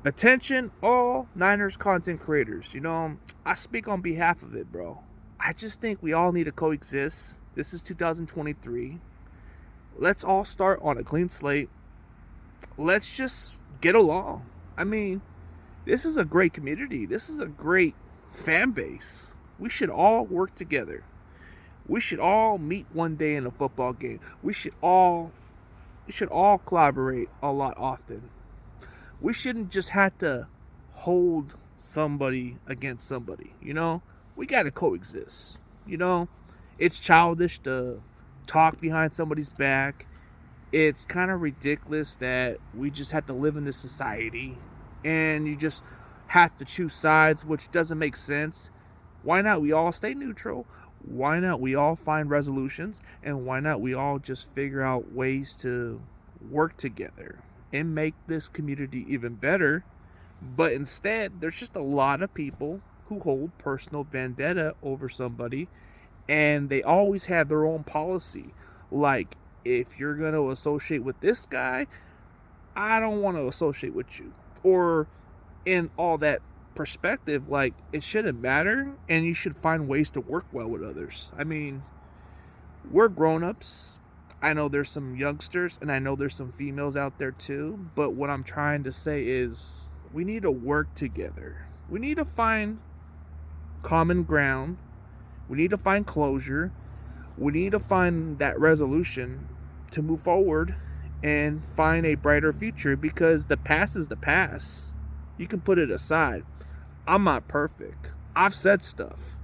Attention, all Niners content creators. I speak on behalf of it, bro. I just think we all need to coexist. This is 2023. Let's all start on a clean slate. Let's just get along. I mean, this is a great community. This is a great fan base. We should all work together. We should all meet one day in a football game. We should all collaborate a lot often. We shouldn't just have to hold somebody against somebody. We got to coexist. You know, it's childish to talk behind somebody's back. It's kind of ridiculous that we just have to live in this society and you just have to choose sides, which doesn't make sense. Why not we all stay neutral? Why not we all find resolutions? And why not we all just figure out ways to work together and make this community even better? But instead, there's just a lot of people who hold personal vendetta over somebody, and they always have their own policy. Like, if you're going to associate with this guy, I don't want to associate with you. Or in all that perspective, like, it shouldn't matter, and you should find ways to work well with others. I mean, we're grown-ups. I know there's some youngsters, and I know there's some females out there too, but what I'm trying to say is we need to work together. We need to find common ground. We need to find closure. We need to find that resolution to move forward and find a brighter future, because the past is the past. You can put it aside. I'm not perfect. I've said stuff,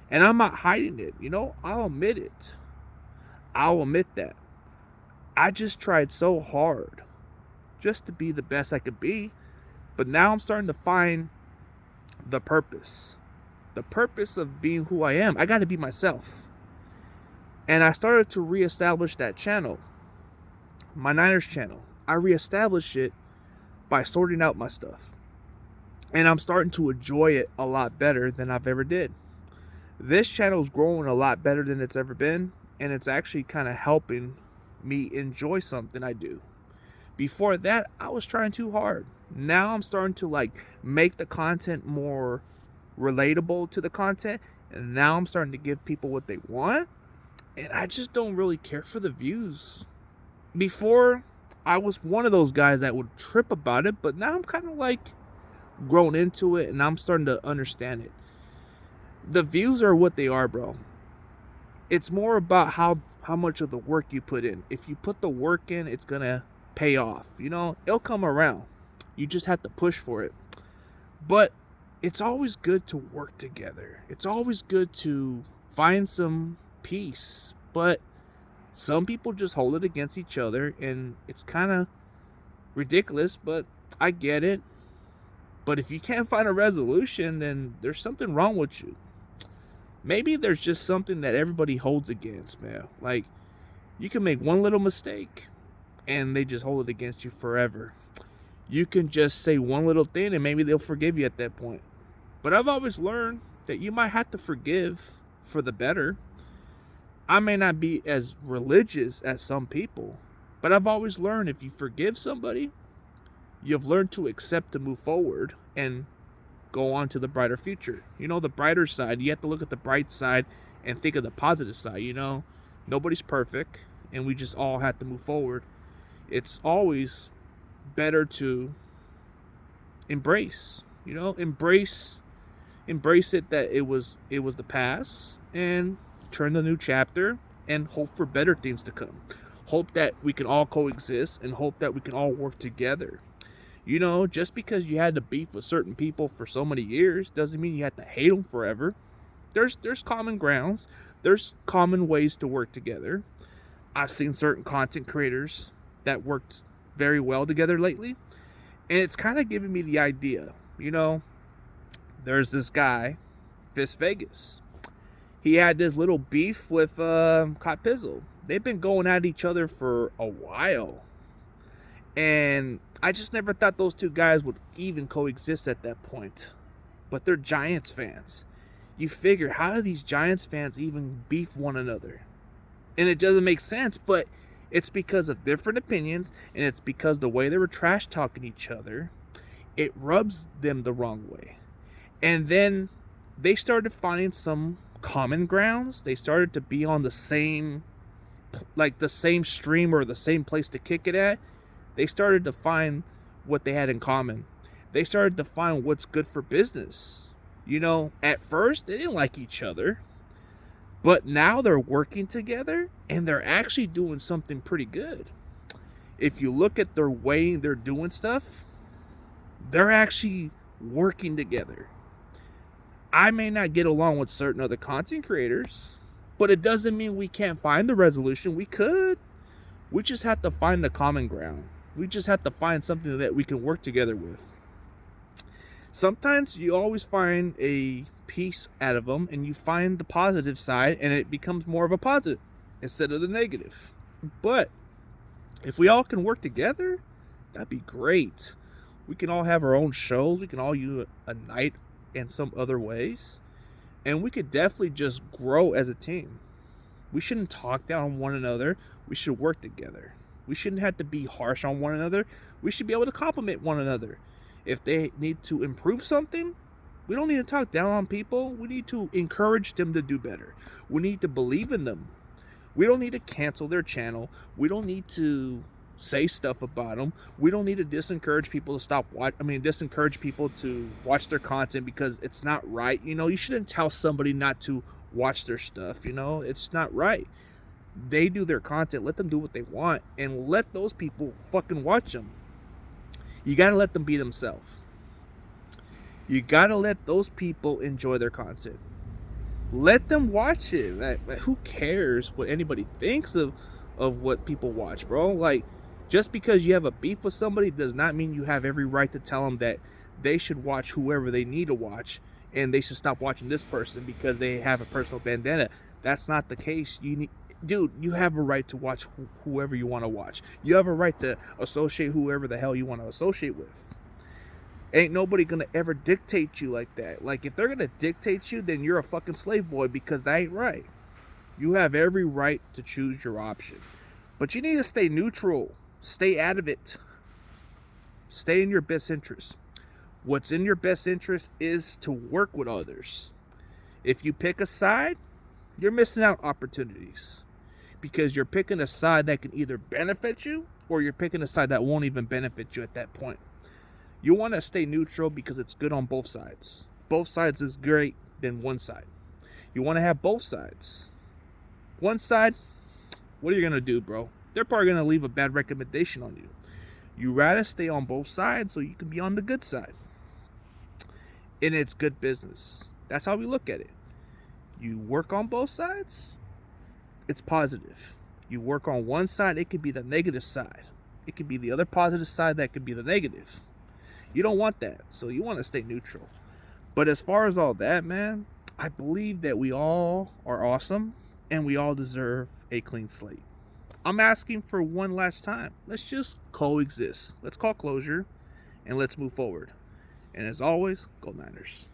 and I'm not hiding it. I'll admit it. I'll admit that. I just tried so hard just to be the best I could be, but now I'm starting to find the purpose. The purpose of being who I am. I got to be myself. And I started to reestablish that channel, my Niners channel. I reestablished it by sorting out my stuff. And I'm starting to enjoy it a lot better than I've ever did. This channel's growing a lot better than it's ever been, and it's actually kind of helping me enjoy something I do. Before that, I was trying too hard. Now I'm starting to make the content more relatable to the content, and now I'm starting to give people what they want, and I just don't really care for the views. Before, I was one of those guys that would trip about it, but now I'm kind of grown into it, and I'm starting to understand it. The views are what they are, bro. It's more about how much of the work you put in. If you put the work in, it's gonna pay off. It'll come around. You just have to push for it. But it's always good to work together. It's always good to find some peace. But some people just hold it against each other, and it's kind of ridiculous, but I get it. But if you can't find a resolution, then there's something wrong with you. Maybe there's just something that everybody holds against, man. You can make one little mistake, and they just hold it against you forever. You can just say one little thing, and maybe they'll forgive you at that point. But I've always learned that you might have to forgive for the better. I may not be as religious as some people, but I've always learned if you forgive somebody, you've learned to accept to move forward and go on to the brighter future. The brighter side. You have to look at the bright side and think of the positive side. Nobody's perfect, and we just all have to move forward. It's always better to embrace it that it was the past, and turn the new chapter and hope for better things to come. Hope that we can all coexist, and hope that we can all work together. Just because you had to beef with certain people for so many years doesn't mean you have to hate them forever. There's common grounds. There's common ways to work together. I've seen certain content creators that worked very well together lately, and it's kind of giving me the idea. There's this guy, Fist Vegas. He had this little beef with Cot Pizzle. They've been going at each other for a while, and I just never thought those two guys would even coexist at that point. But they're Giants fans. You figure, how do these Giants fans even beef one another? And it doesn't make sense, but it's because of different opinions, and it's because the way they were trash talking each other. it rubs them the wrong way. And then they started finding some common grounds. They started to be on the same stream or the same place to kick it at. They started to find what they had in common. They started to find what's good for business. At first they didn't like each other, but now they're working together and they're actually doing something pretty good. If you look at their way they're doing stuff, they're actually working together. I may not get along with certain other content creators, but it doesn't mean we can't find the resolution. We could. We just have to find the common ground. We just have to find something that we can work together with. Sometimes you always find a piece out of them and you find the positive side and it becomes more of a positive instead of the negative. But if we all can work together, that'd be great. We can all have our own shows. We can all use a night in some other ways. And we could definitely just grow as a team. We shouldn't talk down on one another. We should work together. We shouldn't have to be harsh on one another. We should be able to compliment one another. If they need to improve something, we don't need to talk down on people. We need to encourage them to do better. We need to believe in them. We don't need to cancel their channel. We don't need to say stuff about them. We don't need to discourage people to watch their content because it's not right. You shouldn't tell somebody not to watch their stuff. It's not right. They do their content. Let them do what they want and let those people fucking watch them. You got to let them be themselves. You got to let those people enjoy their content. Let them watch it. Who cares what anybody thinks of what people watch, bro? Just because you have a beef with somebody does not mean you have every right to tell them that they should watch whoever they need to watch and they should stop watching this person because they have a personal vendetta. That's not the case. Dude, you have a right to watch whoever you want to watch. You have a right to associate whoever the hell you want to associate with. Ain't nobody gonna ever dictate you like that. If they're gonna dictate you, then you're a fucking slave boy because that ain't right. You have every right to choose your option. But you need to stay neutral. Stay out of it. Stay in your best interest. What's in your best interest is to work with others. If you pick a side, you're missing out opportunities because you're picking a side that can either benefit you or you're picking a side that won't even benefit you at that point. You want to stay neutral because it's good on both sides. Both sides is great than one side. You want to have both sides. One side, what are you going to do, bro? They're probably going to leave a bad recommendation on you. You rather stay on both sides so you can be on the good side. And it's good business. That's how we look at it. You work on both sides, it's positive. You work on one side, it could be the negative side. It could be the other positive side that could be the negative. You don't want that, so you want to stay neutral. But as far as all that, man, I believe that we all are awesome and we all deserve a clean slate. I'm asking for one last time. Let's just coexist. Let's call closure and let's move forward. And as always, go Niners.